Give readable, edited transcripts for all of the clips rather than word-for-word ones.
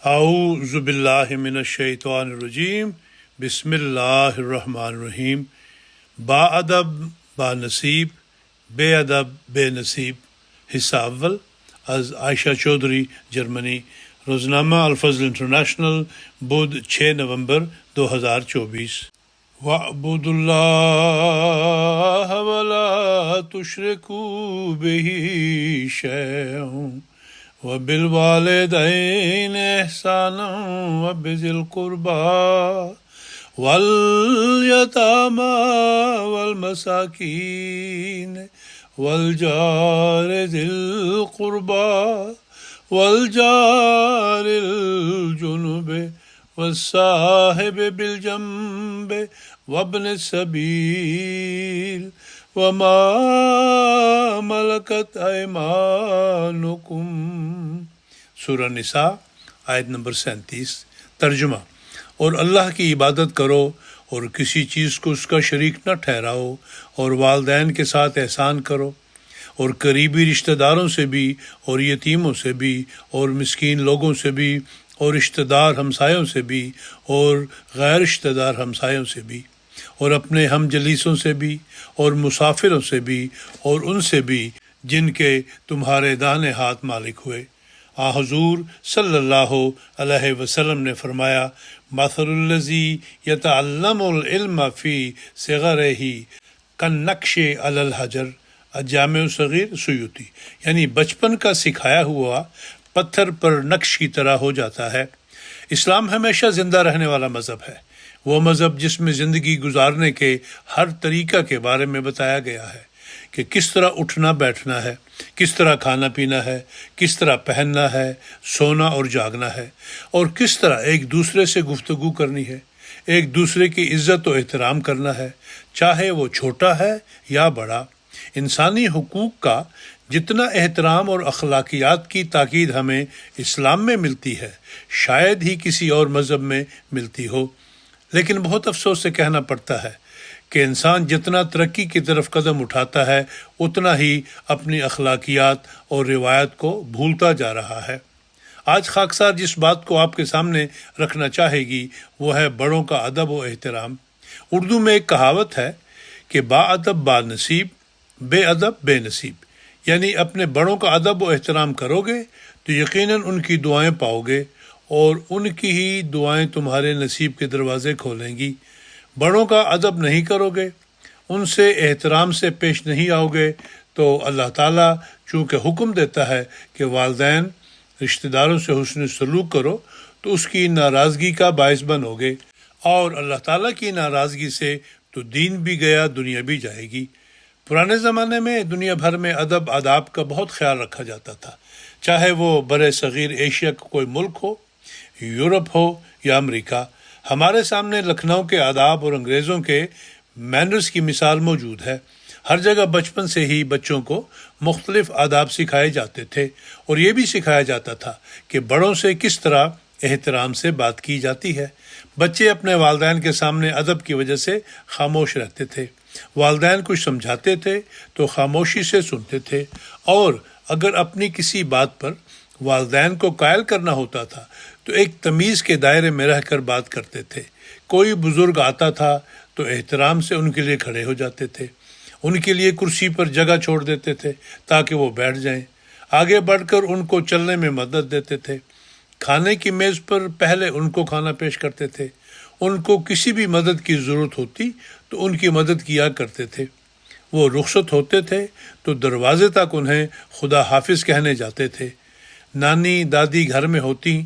اعوذ باللہ من الشیطان الرجیم بسم اللہ الرحمن الرحیم. با ادب با نصیب، بے ادب بے نصیب. حصہ اول از عائشہ چودھری، جرمنی. روزنامہ الفضل انٹرنیشنل، بدھ 6 نومبر 2024. وَاعْبُدُوا اللَّهَ وَلَا تُشْرِكُوا بِهِ شَيْئًا وَبِالْوَالِدَيْنِ إِحْسَانًا وَبِذِي الْقُرْبَى وَالْيَتَامَى وَالْمَسَاكِينِ وَالْجَارِ ذِي الْقُرْبَى وَالْجَارِ الْجُنُبِ وَالصَّاحِبِ بِالْجَنبِ وَابْنِ السَّبِيلِ وَمَا مَلَكَتْ أَيْمَانُكُمْ. سورہ نساء آیت نمبر 37. ترجمہ: اور اللہ کی عبادت کرو اور کسی چیز کو اس کا شریک نہ ٹھہراؤ، اور والدین کے ساتھ احسان کرو، اور قریبی رشتہ داروں سے بھی، اور یتیموں سے بھی، اور مسکین لوگوں سے بھی، اور رشتہ دار ہمسایوں سے بھی، اور غیر رشتہ دار ہمسایوں سے بھی، اور اپنے ہم جلیسوں سے بھی، اور مسافروں سے بھی، اور ان سے بھی جن کے تمہارے دانے ہاتھ مالک ہوئے. حضور صلی اللہ علیہ وسلم نے فرمایا: مثل الذی یتعلم العلم فی صغرہ کالنقش علی الحجر. الجامع الصغیر سیوطی. یعنی بچپن کا سکھایا ہوا پتھر پر نقش کی طرح ہو جاتا ہے. اسلام ہمیشہ زندہ رہنے والا مذہب ہے، وہ مذہب جس میں زندگی گزارنے کے ہر طریقہ کے بارے میں بتایا گیا ہے کہ کس طرح اٹھنا بیٹھنا ہے، کس طرح کھانا پینا ہے، کس طرح پہننا ہے، سونا اور جاگنا ہے، اور کس طرح ایک دوسرے سے گفتگو کرنی ہے، ایک دوسرے کی عزت و احترام کرنا ہے، چاہے وہ چھوٹا ہے یا بڑا. انسانی حقوق کا جتنا احترام اور اخلاقیات کی تاکید ہمیں اسلام میں ملتی ہے، شاید ہی کسی اور مذہب میں ملتی ہو. لیکن بہت افسوس سے کہنا پڑتا ہے کہ انسان جتنا ترقی کی طرف قدم اٹھاتا ہے، اتنا ہی اپنی اخلاقیات اور روایت کو بھولتا جا رہا ہے. آج خاکسار جس بات کو آپ کے سامنے رکھنا چاہے گی وہ ہے بڑوں کا ادب و احترام. اردو میں ایک کہاوت ہے کہ با ادب با نصیب، بے ادب بے نصیب. یعنی اپنے بڑوں کا ادب و احترام کرو گے تو یقیناً ان کی دعائیں پاؤ گے، اور ان کی ہی دعائیں تمہارے نصیب کے دروازے کھولیں گی. بڑوں کا ادب نہیں کرو گے، ان سے احترام سے پیش نہیں آؤ گے، تو اللہ تعالیٰ چونکہ حکم دیتا ہے کہ والدین رشتہ داروں سے حسن سلوک کرو، تو اس کی ناراضگی کا باعث بنو گے، اور اللہ تعالیٰ کی ناراضگی سے تو دین بھی گیا، دنیا بھی جائے گی. پرانے زمانے میں دنیا بھر میں ادب آداب کا بہت خیال رکھا جاتا تھا، چاہے وہ برِ صغیر ایشیا کا کوئی ملک ہو، یورپ ہو یا امریکہ. ہمارے سامنے لکھنؤ کے آداب اور انگریزوں کے مینرز کی مثال موجود ہے. ہر جگہ بچپن سے ہی بچوں کو مختلف آداب سکھائے جاتے تھے، اور یہ بھی سکھایا جاتا تھا کہ بڑوں سے کس طرح احترام سے بات کی جاتی ہے. بچے اپنے والدین کے سامنے ادب کی وجہ سے خاموش رہتے تھے. والدین کچھ سمجھاتے تھے تو خاموشی سے سنتے تھے، اور اگر اپنی کسی بات پر والدین کو قائل کرنا ہوتا تھا تو ایک تمیز کے دائرے میں رہ کر بات کرتے تھے. کوئی بزرگ آتا تھا تو احترام سے ان کے لیے کھڑے ہو جاتے تھے، ان کے لیے کرسی پر جگہ چھوڑ دیتے تھے تاکہ وہ بیٹھ جائیں. آگے بڑھ کر ان کو چلنے میں مدد دیتے تھے. کھانے کی میز پر پہلے ان کو کھانا پیش کرتے تھے. ان کو کسی بھی مدد کی ضرورت ہوتی تو ان کی مدد کیا کرتے تھے. وہ رخصت ہوتے تھے تو دروازے تک انہیں خدا حافظ کہنے جاتے تھے. نانی دادی گھر میں ہوتی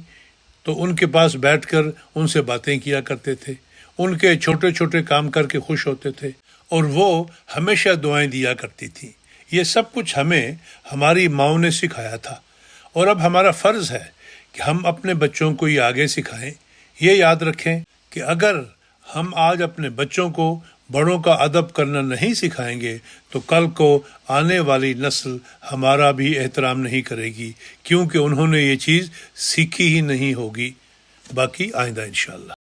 تو ان کے پاس بیٹھ کر ان سے باتیں کیا کرتے تھے، ان کے چھوٹے چھوٹے کام کر کے خوش ہوتے تھے، اور وہ ہمیشہ دعائیں دیا کرتی تھیں. یہ سب کچھ ہمیں ہماری ماؤں نے سکھایا تھا، اور اب ہمارا فرض ہے کہ ہم اپنے بچوں کو یہ آگے سکھائیں. یہ یاد رکھیں کہ اگر ہم آج اپنے بچوں کو بڑوں کا ادب کرنا نہیں سکھائیں گے تو کل کو آنے والی نسل ہمارا بھی احترام نہیں کرے گی، کیونکہ انہوں نے یہ چیز سیکھی ہی نہیں ہوگی. باقی آئندہ انشاءاللہ.